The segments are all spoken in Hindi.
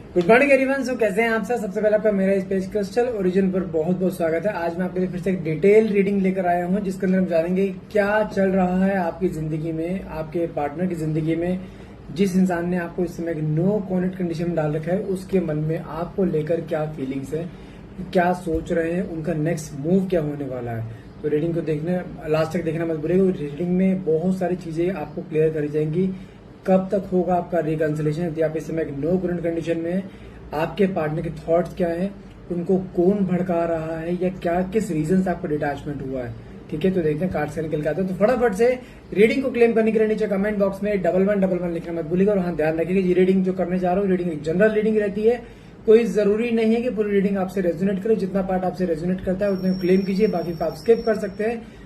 Good morning everyone. सो कैसे हैं आप सब? सबसे पहले आपका मेरा स्पेस क्रिस्टल ओरिजिन पर बहुत बहुत स्वागत है। आज मैं आपके लिए फिर से एक डिटेल रीडिंग लेकर आया हूं जिसके अंदर हम जानेंगे क्या चल रहा है आपकी जिंदगी में, आपके पार्टनर की जिंदगी में। जिस इंसान ने आपको इस समय नो कॉन्टेक्ट कंडीशन में डाल रखा है उसके मन में आपको लेकर क्या फीलिंग्स है, क्या सोच रहे हैं, उनका नेक्स्ट मूव क्या होने वाला है। तो रीडिंग को देखना, लास्ट तक देखना मत भूलिएगा। रीडिंग में बहुत सारी चीजें आपको क्लियर करी जाएंगी। कब तक होगा आपका रिकंसिलेशन यदि आप इस समय एक नो करंट कंडीशन में है, आपके पार्टनर के थॉट्स क्या है, उनको कौन भड़का रहा है या क्या किस रीजन से आपको डिटैचमेंट हुआ है। ठीक है, तो देखते हैं कार्ड से निकल के आते हैं। तो फटाफट से रीडिंग को क्लेम करने के लिए नीचे कमेंट बॉक्स में 1111 लिखना मत भूलिएगा। और हाँ, ध्यान रखिएगा ये रीडिंग जो करने जा रहा हूँ रीडिंग जनरल रीडिंग रहती है। कोई जरूरी नहीं है कि पूरी रीडिंग आपसे रेजोनेट करे। जितना पार्ट आपसे रेजोनेट करता है उतने क्लेम कीजिए, बाकी आप स्किप कर सकते हैं।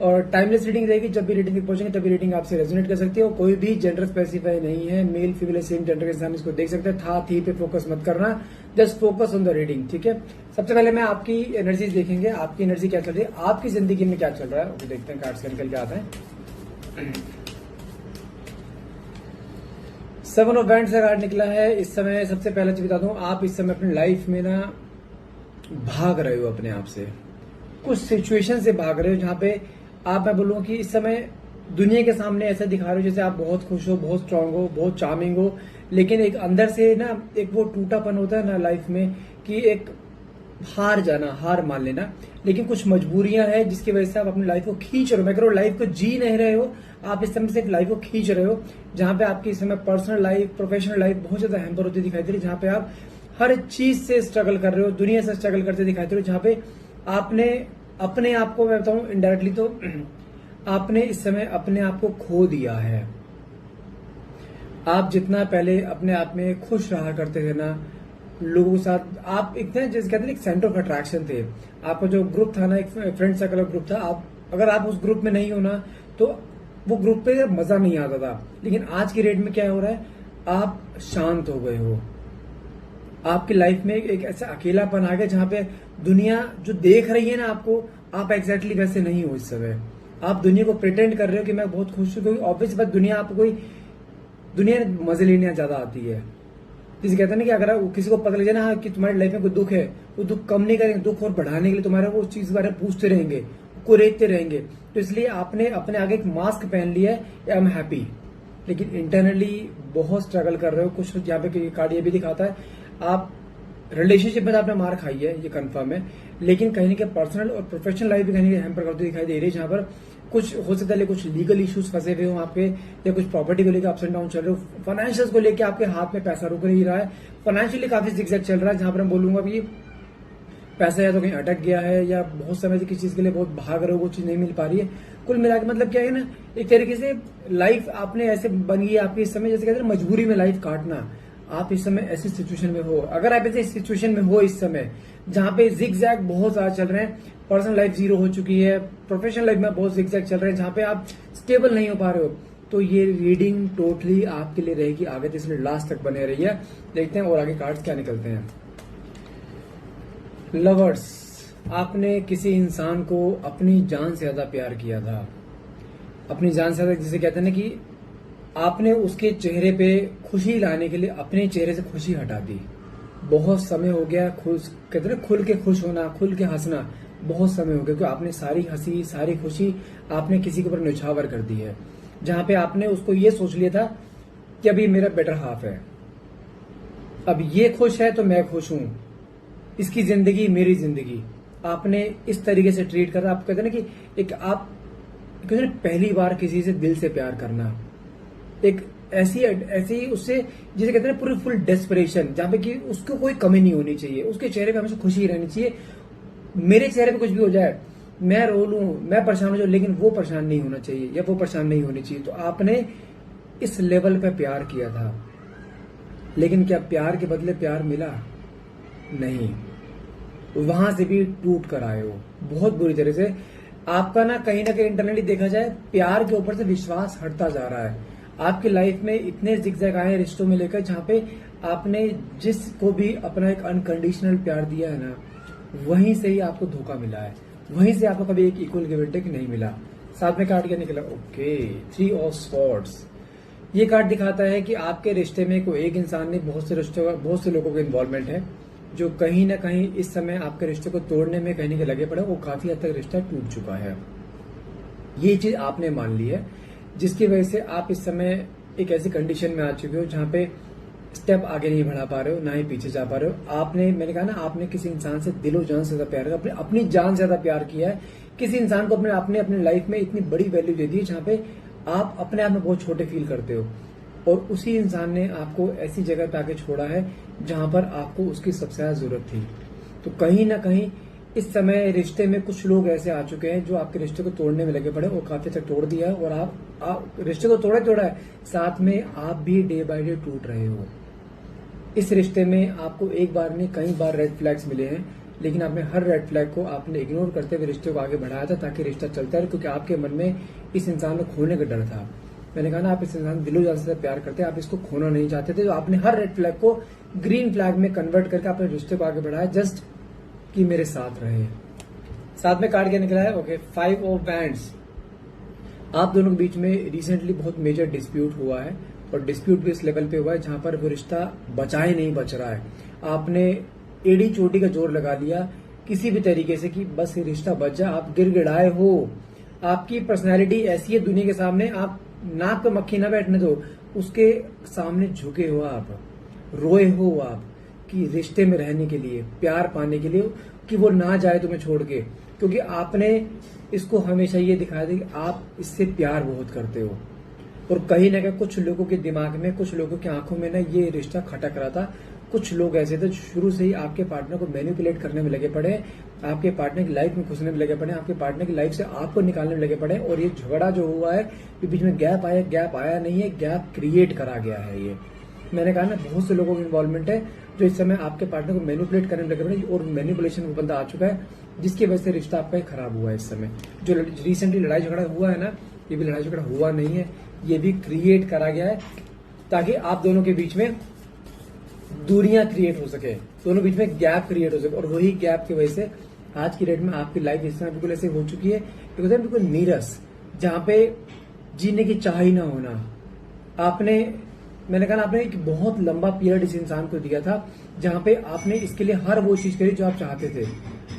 और टाइमलेस रीडिंग रहेगी, जब भी रीडिंग पहुंचेंगे तभी रीडिंग आपसे रेजोनेट कर सकती है। और कोई भी जेंडर स्पेसिफाई नहीं है, मेल फीमेल सेम जेंडर के इंसान इसको देख सकते हैं। था थी पे फोकस मत करना, just focus on the reading. ठीक है, सबसे पहले मैं आपकी एनर्जीज देखेंगे, आपकी एनर्जी क्या चल रही है, आपकी जिंदगी में क्या चल रहा है वो देखते हैं। कार्ड से निकल के आते हैं। 7 ऑफ वैंड्स का कार्ड निकला है इस समय। सबसे पहले तो बता दूं, आप इस समय अपनी लाइफ में ना भाग रहे हो अपने आप से, कुछ सिचुएशन से भाग रहे हो जहां पे मैं बोलूंगा कि इस समय दुनिया के सामने ऐसा दिखा रहे हो जैसे आप बहुत खुश हो, बहुत स्ट्रांग हो, बहुत चार्मिंग हो, लेकिन एक अंदर से ना एक वो टूटापन होता है ना लाइफ में कि एक हार जाना, हार मान लेना। लेकिन कुछ मजबूरियां हैं जिसकी वजह से आप अपनी लाइफ को खींच रहे हो। मैं कह रहा हूं लाइफ को जी नहीं रहे हो, आप इस समय सिर्फ लाइफ को खींच रहे हो। जहां पे आपकी इस समय पर्सनल लाइफ, प्रोफेशनल लाइफ बहुत ज्यादा हैम्पर होती दिखाई दे रही है, जहां पे आप हर चीज से स्ट्रगल कर रहे हो, दुनिया से स्ट्रगल करते दिखाई दे रहे हो। जहां पे आपने अपने आप को, मैं बताऊं इनडायरेक्टली, तो आपने इस समय अपने आप को खो दिया है। आप जितना पहले अपने आप में खुश रहा करते थे ना, लोगों के साथ आप इतने जैसे कहते हैं एक सेंटर ऑफ अट्रैक्शन थे। आपका जो ग्रुप था ना, एक फ्रेंड सर्कल का ग्रुप था, आप अगर आप उस ग्रुप में नहीं हो ना तो वो ग्रुप पे मजा नहीं आता था। लेकिन आज की डेट में क्या हो रहा है, आप शांत हो गए हो। आपकी लाइफ में एक ऐसा अकेलापन आ गया जहां पे दुनिया जो देख रही है ना आपको, आप एग्जैक्टली वैसे नहीं हो इस समय। आप दुनिया को प्रिटेंड कर रहे हो कि मैं बहुत खुश हूं, क्योंकि ऑब्वियस बात दुनिया आपको कोई दुनिया मजे लेने ज्यादा आती है। जैसे कहते हैं ना कि अगर किसी को पता लग जाए ना कि तुम्हारी लाइफ में कोई दुख है, वो दुख कम नहीं करेंगे, दुख और बढ़ाने के लिए तुम्हारे वो चीज के बारे में पूछते रहेंगे, कुरेदते रहेंगे। तो इसलिए आपने अपने आगे एक मास्क पहन लिया है, आई एम हैप्पी, लेकिन इंटरनली बहुत स्ट्रगल कर रहे हो। कुछ यहाँ पे कार्ड ये भी दिखाता है आप रिलेशनशिप में आपने मार खाई है, ये कंफर्म है। लेकिन कहीं ना कहीं पर्सनल और प्रोफेशनल लाइफ भी कहीं ना कहीं हैम्पर करती दिखाई दे रही है, जहां पर कुछ हो सकता है कुछ लीगल इश्यूज फंसे हुए हो आपके, या कुछ प्रॉपर्टी को लेकर अप्स एंड डाउन चल रहे हो, फाइनेंशियल को लेकर आपके हाथ में पैसा रुक नहीं रहा है, फाइनेंशियली काफी जिगजैग चल रहा है, जहां पर मैं बोलूंगा कि पैसा या तो कहीं अटक गया है या बहुत समय से किसी चीज के लिए बहुत भाग रहे हो, वो चीज नहीं मिल पा रही है। कुल मिला के मतलब क्या है ना, एक तरीके से लाइफ आपने ऐसे बन गई आपकी इस समय, जैसे कहते हैं मजबूरी में लाइफ काटना। आप इस समय ऐसी सिचुएशन में हो, अगर आप ऐसी सिचुएशन में हो इस समय जहां पे जिगजैग बहुत ज्यादा चल रहे हैं, पर्सनल लाइफ जीरो हो चुकी है, प्रोफेशनल लाइफ में बहुत जिगजैग चल रहे हैं, जहां पे आप स्टेबल नहीं हो पा रहे हो, तो ये रीडिंग टोटली आपके लिए रहेगी आगे, तो इसलिए लास्ट तक बने रहिए। देखते हैं और आगे कार्ड्स क्या निकलते हैं। लवर्स, आपने किसी इंसान को अपनी जान से ज्यादा प्यार किया था, अपनी जान से ज्यादा, जिसे कहते हैं ना कि आपने उसके चेहरे पे खुशी लाने के लिए अपने चेहरे से खुशी हटा दी। बहुत समय हो गया खुश, कहते हैं खुल के खुश होना, खुल के हंसना, बहुत समय हो गया, क्योंकि आपने सारी हंसी, सारी खुशी आपने किसी के ऊपर न्यौछावर कर दी है। जहां पे आपने उसको ये सोच लिया था कि अभी मेरा बेटर हाफ है, अब ये खुश है तो मैं खुश हूं, इसकी जिंदगी मेरी जिंदगी। आपने इस तरीके से ट्रीट करा। आप कहते हैं ना कि एक आप कहते हैं पहली बार किसी से दिल से प्यार करना, एक ऐसी उससे जिसे कहते हैं पूरी फुल डेस्परेशन, जहां पे कि उसको कोई कमी नहीं होनी चाहिए, उसके चेहरे पे हमेशा खुशी रहनी चाहिए। मेरे चेहरे पे कुछ भी हो जाए, मैं रो लूं, मैं परेशान हो जाऊं, लेकिन वो परेशान नहीं होना चाहिए या वो परेशान नहीं होनी चाहिए। तो आपने इस लेवल पे प्यार किया था, लेकिन क्या प्यार के बदले प्यार मिला? नहीं, वहां से भी टूट कर आए हो बहुत बुरी तरह से। आपका ना कहीं इंटरनली देखा जाए प्यार के ऊपर से विश्वास हटता जा रहा है। आपकी लाइफ में इतने जिगजैग आए रिश्तों में लेकर, जहां पे आपने जिसको भी अपना एक अनकंडीशनल प्यार दिया है ना, वहीं से ही आपको धोखा मिला है, वहीं से आपको कभी एक इक्वल गिव एंड टेक नहीं मिला। साथ में कार्ड क्या निकला? Okay, 3 of swords. ये कार्ड दिखाता है कि आपके रिश्ते में कोई एक इंसान नहीं, बहुत से लोगों का इन्वॉल्वमेंट है, जो कहीं ना कहीं इस समय आपके रिश्ते को तोड़ने में कहीं के लगे पड़े, वो काफी हद तक रिश्ता टूट चुका है। ये चीज आपने मान ली है, जिसकी वजह से आप इस समय एक ऐसी कंडीशन में आ चुके हो जहां पे स्टेप आगे नहीं बढ़ा पा रहे हो, ना ही पीछे जा पा रहे हो। मैंने कहा ना, आपने किसी इंसान से दिलो जान से ज्यादा प्यार किया, अपनी जान से ज्यादा प्यार किया है। किसी इंसान को आपने अपनी लाइफ में इतनी बड़ी वैल्यू दे दी है जहां पे आप अपने आप में बहुत छोटे फील करते हो, और उसी इंसान ने आपको ऐसी जगह पे आके छोड़ा है जहां पर आपको उसकी सबसे ज्यादा जरूरत थी। तो कहीं ना कहीं इस समय रिश्ते में कुछ लोग ऐसे आ चुके हैं जो आपके रिश्ते को तोड़ने में लगे पड़े, और काफी तक तोड़ दिया है, और आप रिश्ते को तोड़ा है, साथ में आप भी डे बाय डे टूट रहे हो। इस रिश्ते में आपको एक बार नहीं कई बार रेड फ्लैग्स मिले हैं, लेकिन आपने हर रेड फ्लैग को आपने इग्नोर करते हुए रिश्ते को आगे बढ़ाया था ताकि रिश्ता चलता रहे, क्योंकि आपके मन में इस इंसान को खोने का डर था। मैंने कहा ना, आप इस इंसान दिलो जान से प्यार करते हैं, आप इसको खोना नहीं चाहते थे, तो आपने हर रेड फ्लैग को ग्रीन फ्लैग में कन्वर्ट करके अपने रिश्ते को आगे बढ़ाया, जस्ट कि मेरे साथ रहे। साथ में कार्ड क्या निकला है? Okay, 5 of bands. आप दोनों के बीच में रिसेंटली बहुत मेजर डिस्प्यूट हुआ है, और डिस्प्यूट भी इस लेवल पे हुआ है जहां पर वो रिश्ता बचा ही नहीं बच रहा है। आपने एड़ी चोटी का जोर लगा लिया किसी भी तरीके से कि बस ये रिश्ता बच जाए, आप गिड़गिड़ाए हो। आपकी पर्सनैलिटी ऐसी है, दुनिया के सामने आप नाक पे मक्खी ना बैठने दो, उसके सामने झुके हो, आप रोए हो आप कि रिश्ते में रहने के लिए, प्यार पाने के लिए, कि वो ना जाए तुम्हें छोड़ के, क्योंकि आपने इसको हमेशा ये दिखाया था कि आप इससे प्यार बहुत करते हो। और कहीं ना कहीं कुछ लोगों के दिमाग में, कुछ लोगों की आंखों में ना ये रिश्ता खटक रहा था। कुछ लोग ऐसे थे जो शुरू से ही आपके पार्टनर को मैनिपुलेट करने में लगे पड़े, आपके पार्टनर की लाइफ में घुसने में लगे पड़े, आपके पार्टनर की लाइफ से आपको निकालने में लगे पड़े। और ये झगड़ा जो हुआ है, ये बीच में गैप आया नहीं है, गैप क्रिएट करा गया है। ये मैंने कहा ना, बहुत से लोगों की इन्वॉल्वमेंट है जो इस समय आपके पार्टनर को मैनिपुलेट करने में लगे पड़े, और मैनिपुलेशन का बंदा आ चुका है, जिसकी वजह से रिश्ता आपका खराब हुआ है। इस समय जो रिसेंटली लड़ाई झगड़ा हुआ है ना, ये भी लड़ाई झगड़ा हुआ नहीं है, ये भी क्रिएट करा गया है ताकि आप दोनों के बीच में दूरियां क्रिएट हो सके, दोनों बीच में गैप क्रिएट हो सके। और वही गैप की वजह से आज की डेट में आपकी लाइफ इस समय बिल्कुल ऐसे हो चुकी है, बिल्कुल नीरस, जहां पे जीने की चाह ही ना होना। मैंने कहा आपने एक बहुत लंबा पीरियड इस इंसान को दिया था जहां पे आपने इसके लिए हर वो चीज करी जो आप चाहते थे,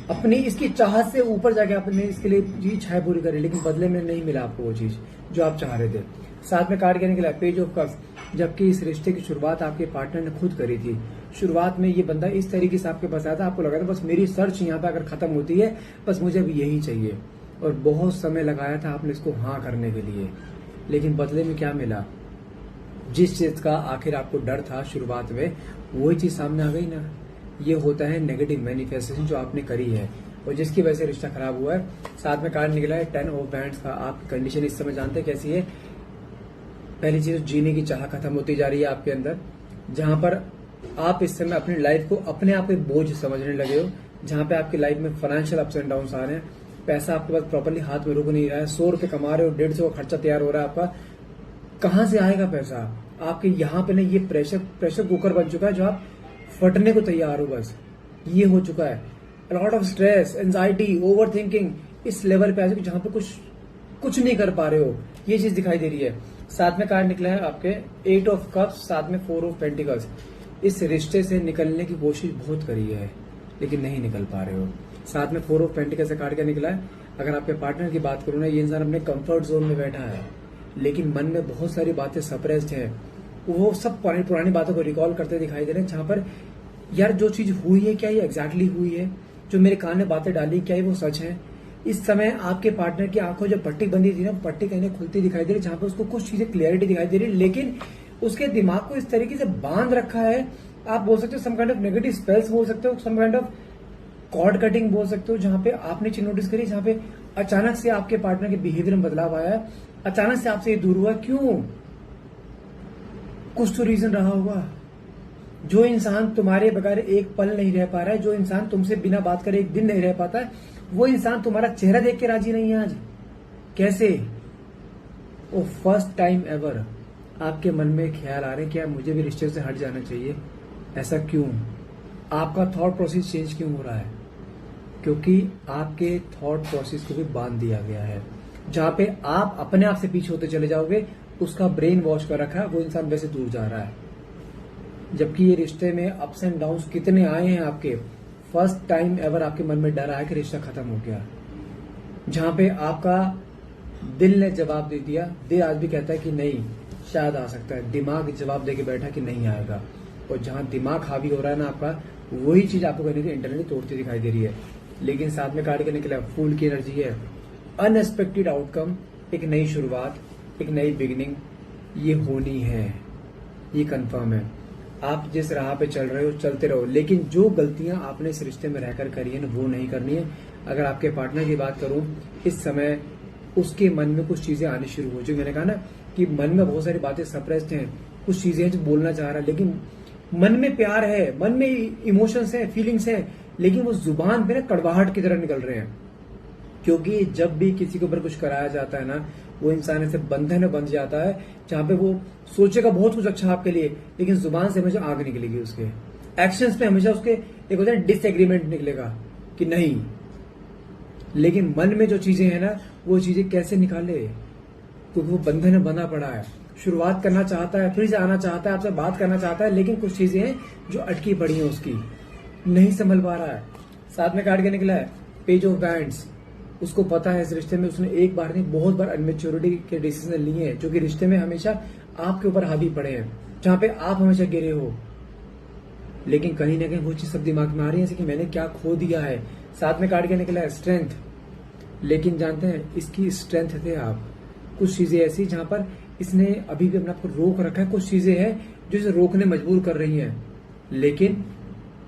अपनी इसकी चाहत से ऊपर जाके आपने इसके लिए इच्छाएं पूरी करी, लेकिन बदले में नहीं मिला आपको वो चीज जो आप चाह रहे थे। साथ में कार्ड कहने के लिए पेज ऑफ कप्स, जबकि इस रिश्ते की शुरुआत आपके पार्टनर ने खुद करी थी। शुरुआत में ये बंदा इस तरीके से आपके पास आया था, आपको लगा था बस मेरी सर्च यहाँ पे अगर खत्म होती है, बस मुझे अब यही चाहिए, और बहुत समय लगाया था आपने इसको हाँ करने के लिए, लेकिन बदले में क्या मिला? जिस चीज का आखिर आपको डर था शुरुआत में, वही चीज सामने आ गई ना। ये होता है नेगेटिव मैनिफेस्टेशन जो आपने करी है, और जिसकी वजह से रिश्ता खराब हुआ है। साथ में कार्ड निकला है 10 ऑफ बैंड्स का। आपकी कंडीशन इस समय जानते हैं कैसी है? पहली चीज, जीने की चाह खत्म होती जा रही है आपके अंदर, जहां पर आप इस समय अपनी लाइफ को अपने आप पे बोझ समझने लगे हो, जहां पे आपकी लाइफ में फाइनेंशियल अप्स एंड डाउन आ रहे हैं, पैसा आपके पास प्रॉपर्ली हाथ में रुक नहीं रहा है, 100 रुपए कमा रहे हो, 150 का खर्चा तैयार हो रहा है आपका, कहां से आएगा पैसा? आपके यहाँ पे ना ये प्रेशर कुकर बन चुका है जो आप फटने को तैयार हो, बस ये हो चुका है। Lot of stress, anxiety, over thinking इस लेवल पे आ चुकी जहां पे कुछ नहीं कर पा रहे हो, ये चीज दिखाई दे रही है। साथ में कार्ड निकला है आपके 8 ऑफ कप्स, साथ में 4 ऑफ पेंटिकल्स। इस रिश्ते से निकलने की कोशिश बहुत करी है, लेकिन नहीं निकल पा रहे हो। साथ में 4 ऑफ पेंटिकल्स से कार्ड क्या निकला है? अगर आपके पार्टनर की बात करूं ना, ये इंसान अपने कंफर्ट जोन में बैठा है, लेकिन मन में बहुत सारी बातें सप्रेस्ड है। वो सब पुरानी बातों को रिकॉल करते दिखाई दे रहे हैं, जहां पर यार जो चीज हुई है, क्या ये एग्जैक्टली हुई है? जो मेरे कान में बातें डाली, क्या ये वो सच है? इस समय आपके पार्टनर की आंखों जो पट्टी बंदी थी ना, पट्टी कहीं खुलती दिखाई दे रही, जहां पर उसको कुछ चीजें क्लियरिटी दिखाई दे रही, लेकिन उसके दिमाग को इस तरीके से बांध रखा है। आप बोल सकते हो some kind of negative spells बोल सकते हो, some kind of cord cutting बोल सकते हो, जहां पे आपने चीज नोटिस करी, जहां पे अचानक से आपके पार्टनर के बिहेवियर में बदलाव आया है, अचानक से आपसे ये दूर हुआ। क्यों? कुछ तो रीजन रहा होगा। जो इंसान तुम्हारे बगैर एक पल नहीं रह पा रहा है, जो इंसान तुमसे बिना बात करे एक दिन नहीं रह पाता है, वो इंसान तुम्हारा चेहरा देख के राजी नहीं है आज। कैसे? वो फर्स्ट टाइम एवर आपके मन में ख्याल आ रहे हैं कि मुझे भी रिश्ते से हट जाना चाहिए। ऐसा क्यों? आपका थॉट प्रोसेस चेंज क्यों हो रहा है? क्योंकि आपके थॉट प्रोसेस को भी बांध दिया गया है। जहां पे आप अपने आप से पीछे होते चले जाओगे, उसका ब्रेन वॉश कर रखा है, वो इंसान वैसे दूर जा रहा है। जबकि ये रिश्ते में अप्स एंड डाउन्स कितने आए हैं आपके, फर्स्ट टाइम एवर आपके मन में डर आया कि रिश्ता खत्म हो गया, जहां पे आपका दिल ने जवाब दे दिया। दिल आज भी कहता है कि नहीं शायद आ सकता है, दिमाग जवाब देके बैठा कि नहीं आएगा। और जहां दिमाग हावी हो रहा है ना आपका, वही चीज आपको कहीं इंटरनली तोड़ती दिखाई दे रही है। लेकिन साथ में कार्ड के निकला फूल की एनर्जी है, अनएक्सपेक्टेड आउटकम, एक नई शुरुआत, एक नई बिगिनिंग ये होनी है, ये कंफर्म है। आप जिस राह पे चल रहे हो चलते रहो, लेकिन जो गलतियां आपने इस रिश्ते में रहकर करी है ना वो नहीं करनी है। अगर आपके पार्टनर की बात करूं, इस समय उसके मन में कुछ चीजें आनी शुरू हो, जो मैंने कहा ना कि मन में बहुत सारी बातें सप्रेस्ड हैं, कुछ चीजें हैं जो बोलना चाह रहा है, लेकिन मन में प्यार है, मन में इमोशंस है, फीलिंग्स है, लेकिन वो जुबान पे ना कड़वाहट की तरह निकल रहे हैं। क्योंकि जब भी किसी के ऊपर कुछ कराया जाता है ना, वो इंसान ऐसे बंधन में बंध जाता है जहां पे वो सोचेगा बहुत कुछ अच्छा आपके लिए, लेकिन जुबान से हमेशा आग निकलेगी, उसके एक्शंस पे हमेशा उसके एक होता है डिसएग्रीमेंट निकलेगा कि नहीं। लेकिन मन में जो चीजें हैं ना, वो चीजें कैसे निकाले, क्योंकि वो बंधन में बंधा पड़ा है। शुरुआत करना चाहता है, फिर से आना चाहता है, आपसे बात करना चाहता है, लेकिन कुछ चीजें हैं जो अटकी पड़ी हैं, उसकी नहीं संभल पा रहा है। साथ में काट के निकला है पेज ऑफ वैंड्स। उसको पता है इस रिश्ते में उसने एक बार नहीं बहुत बार अनमेच्योरिटी के डिसीजन लिए हैं, जो कि रिश्ते में हमेशा आपके ऊपर हावी पड़े हैं, जहां पे आप हमेशा गिरे हो। लेकिन कहीं ना कहीं वो चीज सब दिमाग में आ रही है कि मैंने क्या खो दिया है। साथ में काट के निकला है स्ट्रेंथ। लेकिन जानते हैं इसकी स्ट्रेंथ थे आप, कुछ चीजें ऐसी जहां पर इसने अभी भी अपने आप को रोक रखा है, कुछ चीजें हैं जो इसे रोकने मजबूर कर रही हैं, लेकिन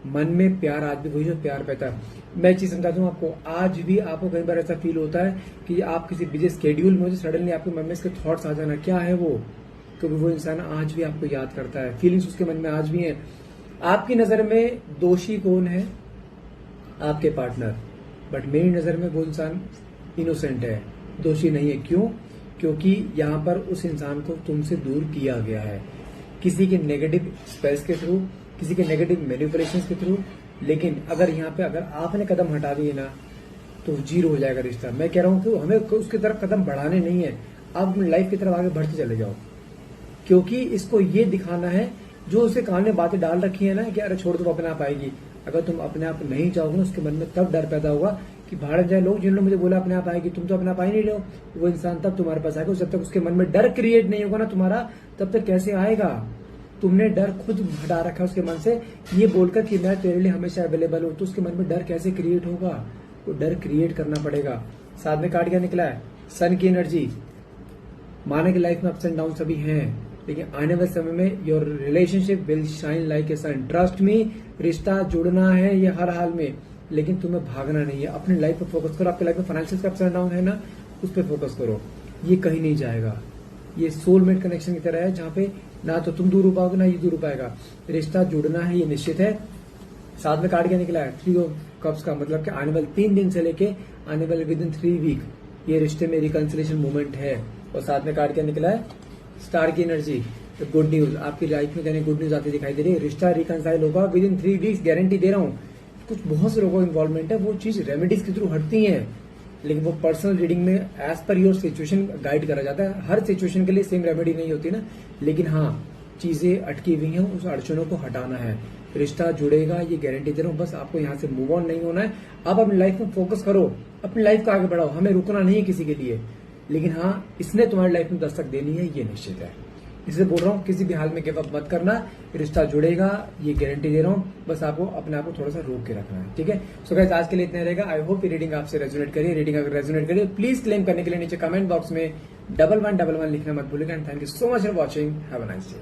मन में प्यार आज भी वही जो प्यार पैदा है। मैं एक चीज समझा दूं आपको, आज भी आपको कई बार ऐसा फील होता है कि आप किसी बिजी स्केड्यूल में सडनली आपके मन में इसके थॉट्स आ जाना, क्या है वो, क्योंकि वो इंसान आज भी आपको याद करता है, फीलिंग्स उसके मन में आज भी हैं। आपकी नजर में दोषी कौन है? आपके पार्टनर। बट मेरी नजर में वो इंसान इनोसेंट है, दोषी नहीं है। क्यों? क्योंकि यहाँ पर उस इंसान को तुमसे दूर किया गया है, किसी के नेगेटिव स्पेल्स के थ्रू, किसी के नेगेटिव मैनिपुलेशंस के थ्रू। लेकिन अगर यहाँ पे अगर आपने कदम हटा दिए ना, तो जीरो हो जाएगा रिश्ता। मैं कह रहा हूँ कि हमें उसकी तरफ कदम बढ़ाने नहीं है, आप अपनी लाइफ की तरफ आगे बढ़ते चले जाओ, क्योंकि इसको ये दिखाना है जो उसके कान में बातें डाल रखी है ना कि अरे छोड़ दो अपने आप आएगी। अगर तुम अपने आप नहीं जाओगे, उसके मन में तब डर पैदा होगा कि भारत जाए लोग, जिन लोग मुझे बोला अपने आप आएगी, तुम तो अपने आप आ ही नहीं रहे हो। वो इंसान तब तुम्हारे पास आएगा, जब तक उसके मन में डर क्रिएट नहीं होगा ना तुम्हारा, तब तक कैसे आएगा? तुमने डर खुद हटा रखा है उसके मन से, ये बोलकर कि मैं तेरे लिए हमेशा अवेलेबल हूं, तो उसके मन में डर कैसे क्रिएट होगा? वो डर क्रिएट करना पड़ेगा। साथ में काट क्या निकला है? सन की एनर्जी। माना कि लाइफ में अप्स एंड डाउन सभी हैं, लेकिन आने वाले समय में your relationship will shine like a sun. Trust me, रिश्ता जुड़ना है ये हर हाल में, लेकिन तुम्हें भागना नहीं है। अपनी लाइफ पे फोकस करो। आपकी लाइफ में फाइनेंशियल अप्स एंड डाउन है ना, उस पर फोकस करो, ये कहीं नहीं जाएगा। ये सोलमेट कनेक्शन की तरह है, जहां पे ना तो तुम दूर हो पाओगे ना ये दूर हो पाएगा। रिश्ता जुड़ना है, ये निश्चित है। साथ में कार्ड क्या निकला है? 3 ऑफ कप्स का मतलब कि आने वाले 3 दिन से लेके आने वाले विद इन 3 वीक ये रिश्ते में रिकंसिलेशन मूवमेंट है। और साथ में कार्ड क्या निकला है? स्टार की एनर्जी। तो गुड न्यूज आपकी लाइफ में कहने गुड न्यूज आती दिखाई दे रही है। रिश्ता रिकंसाइल होगा विद इन 3 वीक्स, गारंटी दे रहा हूँ। कुछ बहुत से लोगों का इन्वॉल्वमेंट है, वो चीज रेमेडीज के थ्रू हटती है, लेकिन वो पर्सनल रीडिंग में as per your situation guide करा जाता है। हर सिचुएशन के लिए सेम रेमेडी नहीं होती ना, लेकिन हाँ चीजें अटकी हुई हैं, उस अड़चनों को हटाना है। रिश्ता जुड़ेगा, ये गारंटी दे रहा हूँ। बस आपको यहाँ से मूव ऑन नहीं होना है, आप अपनी लाइफ में फोकस करो, अपनी लाइफ को आगे बढ़ाओ। हमें रुकना नहीं है किसी के लिए, लेकिन हाँ इसने तुम्हारी लाइफ में दस्तक देनी है, ये निश्चित है। इसलिए बोल रहा हूँ किसी भी हाल में गिव अप मत करना, रिश्ता जुड़ेगा, ये गारंटी दे रहा हूँ। बस आपको अपने आप को थोड़ा सा रोक के रखना है, ठीक है। सो गाइस आज के लिए इतना रहेगा। आई होप ये रीडिंग आपसे रेजोनेट करिए। रीडिंग अगर रेजोनेट करिए प्लीज क्लेम करने के लिए नीचे कमेंट बॉक्स में 1111 लिखना मत भूलिएगा। And thank you so much for watching. Have a nice day.